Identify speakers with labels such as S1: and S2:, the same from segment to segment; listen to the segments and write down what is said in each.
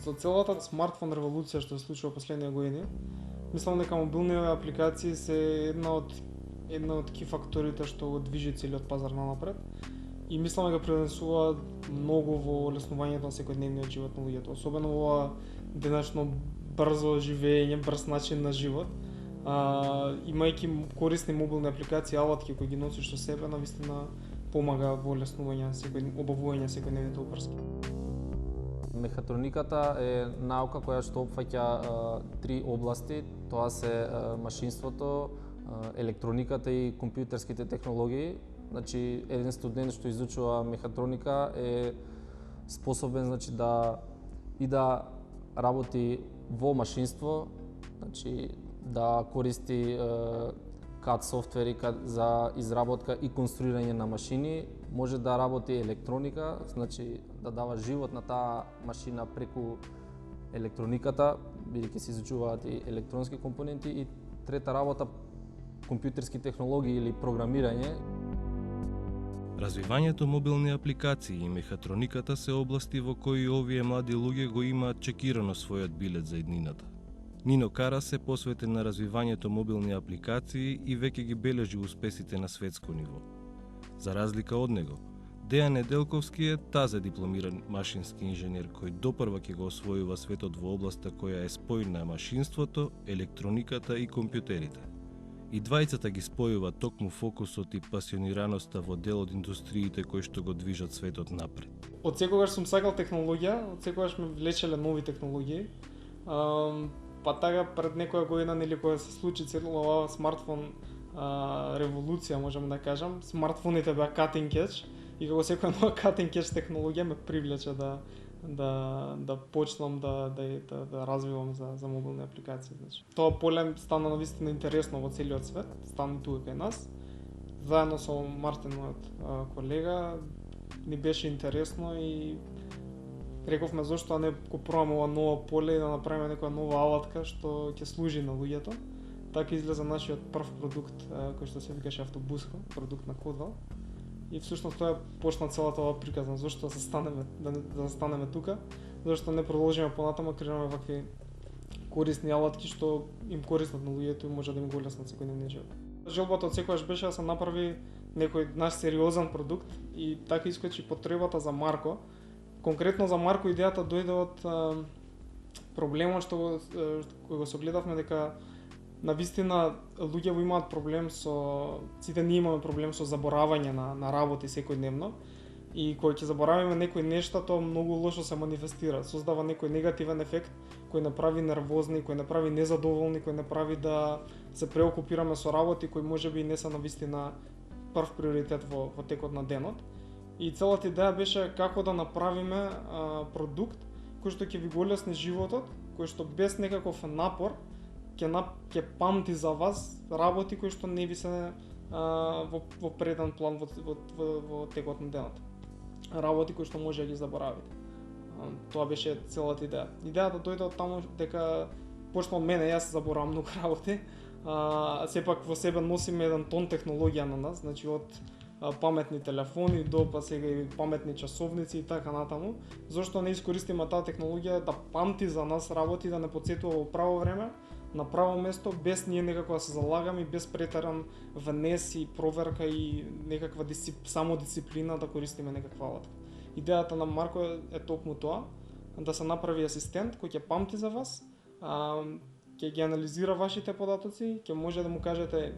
S1: Со целата смартфон револуција што се случува последниве години, мислам дека мобилните апликации се една од ки факторите што го движи целиот пазар напред и мислам дека пренесува многу во олеснувањето на секојдневниот живот на луѓето, особено во ова денешно брзо живење, брз начин на живот. Имајќи корисни мобилни апликации, алатки кои ги носиш со себе, навистина помага во олеснување обавување секојдневните опрски.
S2: Мехатрониката е наука која што опфаќа три области, тоа се машинството, електрониката и компјутерските технологии. Значи, еден студент што изучува мехатроника е способен да работи во машинство, значи да користи CAD софтвери за изработка и конструирање на машини, може да работи електроника, значи да дава живот на таа машина преку електрониката, бидејќи се изучуваат и електронски компоненти, и трета работа компјутерски технологии или програмирање.
S3: Развивањето мобилни апликации и мехатрониката се области во кои овие млади луѓе го имаат чекирано својот билет за иднината. Нино Карас е посветен на развивањето мобилни апликации и веќе ги бележи успесите на светско ниво. За разлика од него, Дејан Неделковски е тазе дипломиран машински инженер кој допрва ќе го освојува светот во областа која е спој на машинството, електрониката и компјутерите. И двајцата ги спојува токму фокусот и пасионираноста во дел од индустриите кои што го движат светот напред.
S1: Од секогаш сум сакал технологија, од секогаш ме влечеле нови технологии. Па така пред некоја година, нели, кога се случи целава оваа смартфон револуција, можеме да кажам, смартфоните беа cutting edge и како секоја нова cutting edge технологија ме привлече да почнам да развивам за мобилни апликации. Значи, тоа поле стана навистина интересно во целиот свет, стана тука кај нас. Заедно со Мартин, мојот колега, ни беше интересно и рековме зошто не го пробаме ова ново поле и да направиме некоја нова алатка што ќе служи на луѓето. Така излезе нашиот прв продукт кој што се викаше Автобуско, продукт на Кодвал. И всушност тоа почна целата оваа приказна, зошто да станеме тука, зашто не продолжиме понатаму, креираме вакви корисни алатки што им користат на луѓето и може да им го олеснат секојдневниот живот. Желбата од секогаш беше да се направи некој наш сериозен продукт и така искочи потребата за Марко. Конкретно за Марко идејата дојде од проблемот што го согледавме дека навистина луѓе имаат проблем сите ние имаме проблем со заборавање на работи секојдневно и кога ќе заборавиме некои нешта, тоа многу лошо се манифестира, создава некој негативен ефект кој направи нервозни, кој направи незадоволни, кој направи да се преокупираме со работи кои можеби не се навистина прв приоритет во текот на денот. И целата идеја беше како да направиме продукт кој што ќе ви го олесни животот, кој што без некаков напор ќе памти за вас работи кои што не ви се во преден план во текот на денот. Работи кои што може да ги заборавите. Тоа беше целата идеја. Идејата дојде од таму дека почна од мене, јас заборавам многу работи. Сепак во себе носиме еден тон технологија на нас, значи од паметни телефони до па сега и паметни часовници и така натаму. Зошто не искористиме таа технологија да памти за нас работи, да не потсетува во право време, на право место, без ние некако да се залагаме, без претеран внес и проверка и некаква самодисциплина да користиме некаква алатка. Идејата на Марко е токму тоа, да се направи асистент кој ќе памти за вас, ќе ги анализира вашите податоци, ќе може да му кажете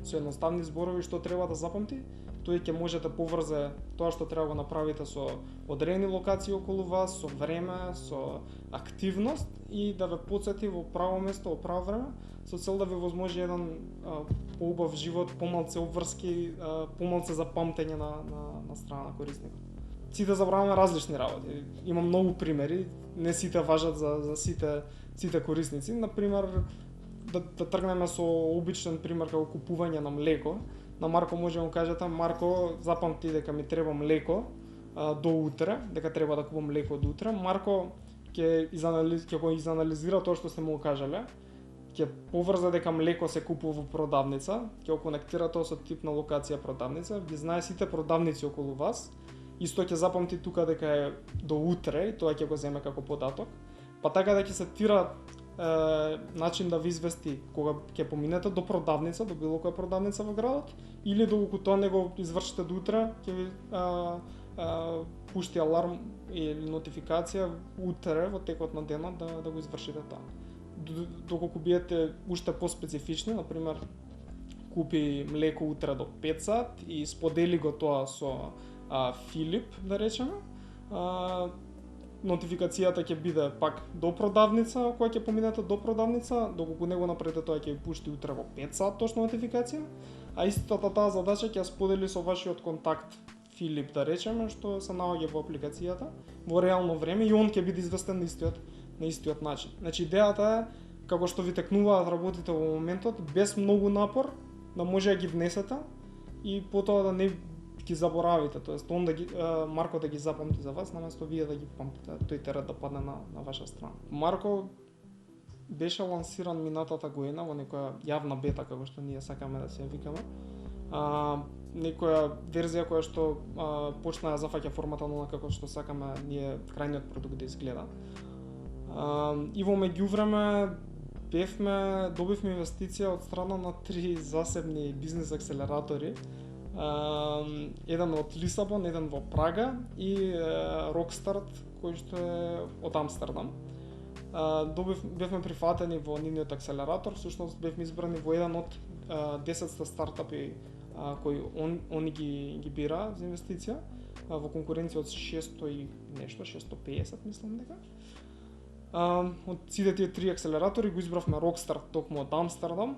S1: со едноставни зборови што треба да запамти, тој ќе може да поврзе тоа што треба да го направите со одредени локации околу вас, со време, со активност и да ве потсети во право место, во право време, со цел да ви возможи еден поубав живот, помалце обврски, помалце за памтење на страна на корисникот. Сите забраваме различни работи. Има многу примери, не сите важат за сите корисници. Например, да тргнеме со обичен пример како купување на млеко. На Марко може да му кажете: Марко, запамти дека ми треба млеко до утре, дека треба да купам млеко до утре. Марко ќе го изанализира тоа што сте му кажале, ќе поврзе дека млеко се купува во продавница, ќе го конектира тоа со тип на локација продавница, ги знае сите продавници околу вас, исто ќе запамти тука дека е до утре и тоа ќе го земе како податок. па така да ќе се тира начин да ви извести кога ќе поминете до продавница, до било која продавница во градот, или доколку тоа не го извршите до утре, ќе ви пушти аларм или нотификација утре во текот на денот да го извршите тоа. Доколку биете уште поспецифични, на пример, купи млеко утре до 5 сат и сподели го тоа со Филип, да речеме, нотификацијата ќе биде пак до продавница, која ќе поминете до продавница, доколку не го направите тоа ќе ви пушти утре во 5 сат точно нотификација, а истата таа задача ќе ја сподели со вашиот контакт Филип, да речеме, што се наоѓа во апликацијата во реално време и он ќе биде известен на истиот начин. Значи идејата е како што ви текнуваат работите во моментот, без многу напор, да може да ги внесете и потоа да не ги заборавите, тоест он да ги Марко да ги запамти за вас, наместо вие да ги памтите, тој терет да падне на ваша страна. Марко беше лансиран минатата година во некоја јавна бета, како што ние сакаме да се ја викаме. Некоја верзија која што почна да зафаќа формата на како што сакаме ние крајниот продукт да изгледа. И во меѓувреме добивме инвестиција од страна на 3 засебни бизнес акселератори. Еден од Лисабон, еден во Прага и Rockstart, кој што е од Амстердам. Бевме прифатени во нивниот акселератор, всушност бевме избрани во еден од 10 стартапи кои они ги бира за инвестиција во конкуренција од 600 и нешто, 650 мислам дека. Од сите тие 3 акселератори го избравме Rockstart токму од Амстердам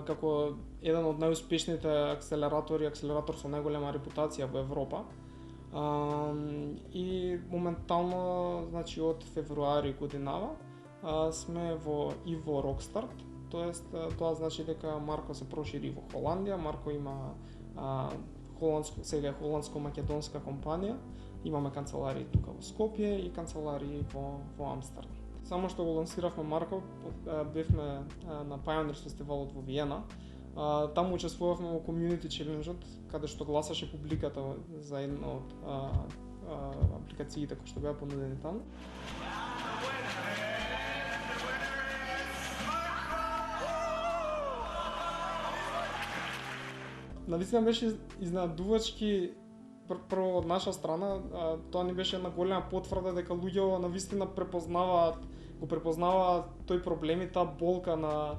S1: како еден од најуспешните акселератор со најголема репутација во Европа. И моментално, значи од февруари годинава, сме во Rockstart, тоест тоа значи дека Марко се прошири во Холандија, Марко има сега е холандско-македонска компанија, имаме канцеларии тука во Скопје и канцеларии во Амстердам. Само што го лансиравме Марко, бевме на Pioneers фестивалот во Виена. Таму учествувавме во Community Challenge-от, каде што гласаше публиката за една од апликациите кои што беа понудени таму. Навистина беше изненадувачки прво од наша страна, тоа ни беше една голема потврда дека луѓето навистина го препознаваат тој проблем и таа болка на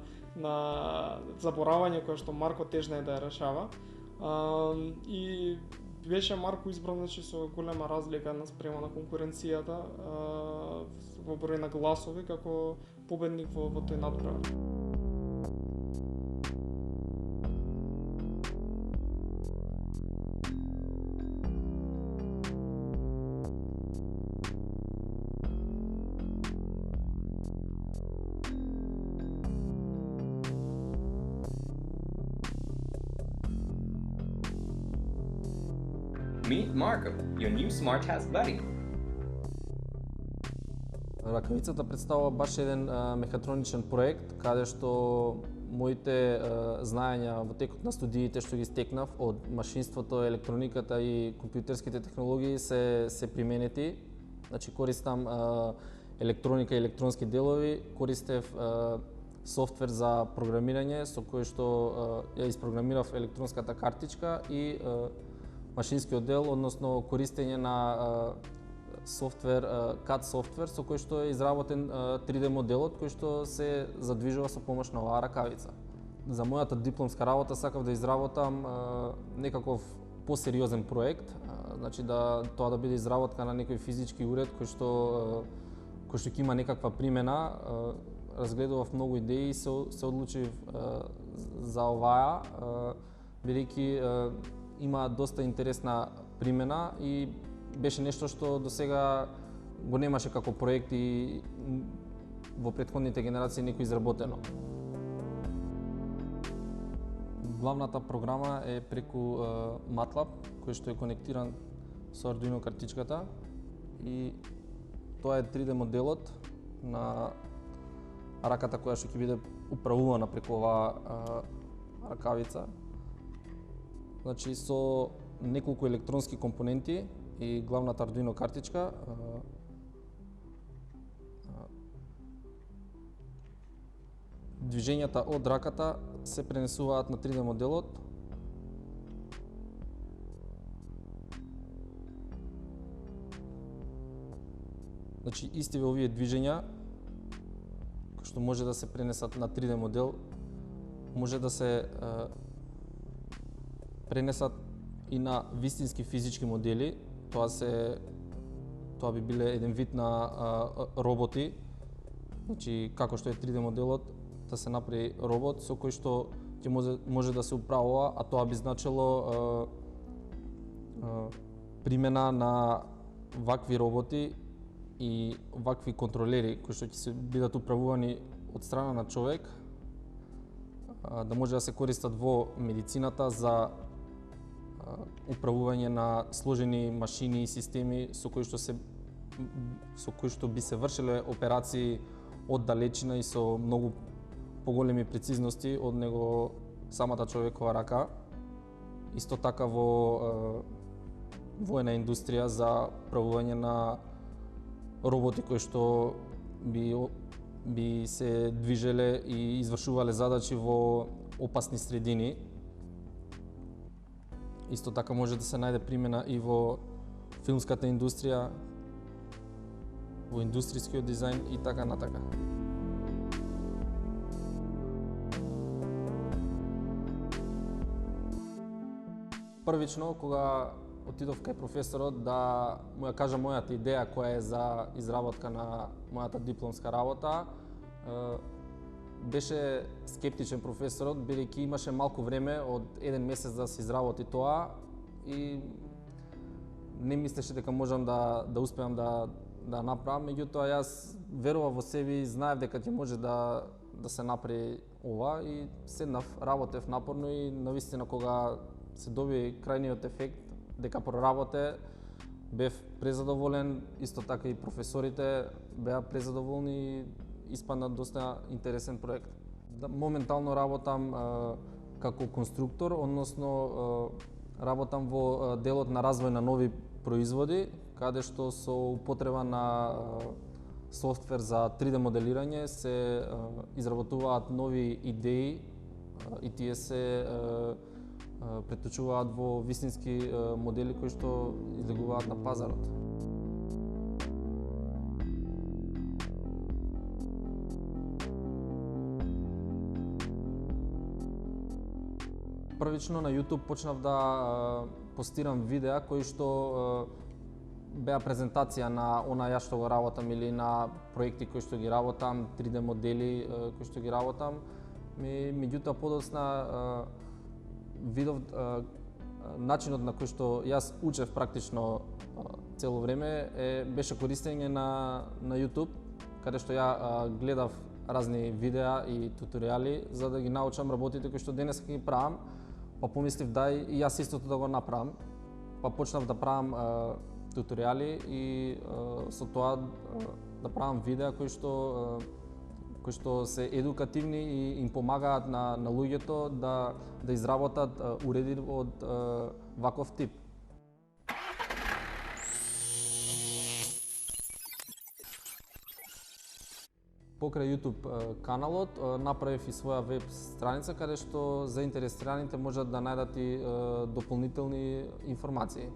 S1: заборавање која што Марко тежна е да ја решава. И беше Марко избран, значи, со голема разлика наспрема на конкуренцијата во број на гласови како победник во тој надпревар.
S4: Meet Marco, your new smart task buddy.
S2: Ракавицата представува баш еден мехатроничен проект, каде што моите знаења во текот на студиите што ги стекнав од машинството, електрониката и компјутерските технологии се применети. Значи користам електроника и електронски делови, користев софтвер за програмирање со кој што ја испрограмирав електронската картичка и машинскиот дел, односно користење на софтвер, CAD софтвер со кој што е изработен 3D моделот кој што се задвижува со помош на оваа ракавица. За мојата дипломска работа сакав да изработам некаков посериозен проект, значи тоа да биде изработка на некој физички уред кој што ќе има некаква примена. Разгледував многу идеи и се одлучив за оваа, бидејќи има доста интересна примена и беше нешто што до сега го немаше како проект и во претходните генерации некој изработено. Главната програма е преку MATLAB, кој што е конектиран со Arduino картичката и тоа е 3D моделот на раката која што ќе биде управувана преку оваа ракавица. Значи со неколку електронски компоненти и главната Arduino картичка движењата од раката се пренесуваат на 3D моделот. Значи, истиве овие движења, кои што може да се пренесат на 3D модел, може да се пренесат и на вистински физички модели. Тоа би биле еден вид на роботи. Значи, како што е 3D моделот, да се направи робот со кој што ќе може да се управува, а тоа би значило примена на вакви роботи и вакви контролери кои што ќе се бидат управувани од страна на човек, да може да се користат во медицината за управување на сложени машини и системи со кои што би се вршеле операции од далечина и со многу поголеми прецизности од него самата човекова рака. Исто така во воена индустрија за правување на роботи кои што би се движеле и извршувале задачи во опасни средини. Исто така може да се најде примена и во филмската индустрија, во индустријскиот дизајн и така натака. Првично, кога отидов кај професорот да му ја кажа мојата идеја која е за изработка на мојата дипломска работа, беше скептичен професорот, бидејќи имаше малку време од 1 месец да се изработи тоа и не мислеше дека можам да успеам да направам, меѓутоа јас верував во себе и знаев дека ќе може да се направи ова и седнав, работев напорно и навистина кога се доби крајниот ефект дека проработе, бев презадоволен, исто така и професорите беа презадоволни и испадна доста интересен проект. Моментално работам како конструктор, односно работам во делот на развој на нови производи, каде што со употреба на софтвер за 3D моделирање се изработуваат нови идеи и тие се преточуваат во вистински модели кои што излегуваат на пазарот. Првично на YouTube почнав да постирам видеа кои што беа презентација на она ја што го работам или на проекти кои што ги работам, 3D модели кои што ги работам. Меѓутоа подоцна видов начинот на кој што јас учев практично цело време беше користење на YouTube, каде што ја гледав разни видеа и туторијали за да ги научам работите кои што денес ги правам. Па помислив дај и јас истото да го направам. Па почнав да правам туторијали и со тоа да правам видеа кои што се едукативни и им помагаат на луѓето да изработат уреди од ваков тип. Покрај YouTube каналот направив и своја веб страница каде што заинтересираните можат да најдат и дополнителни информации.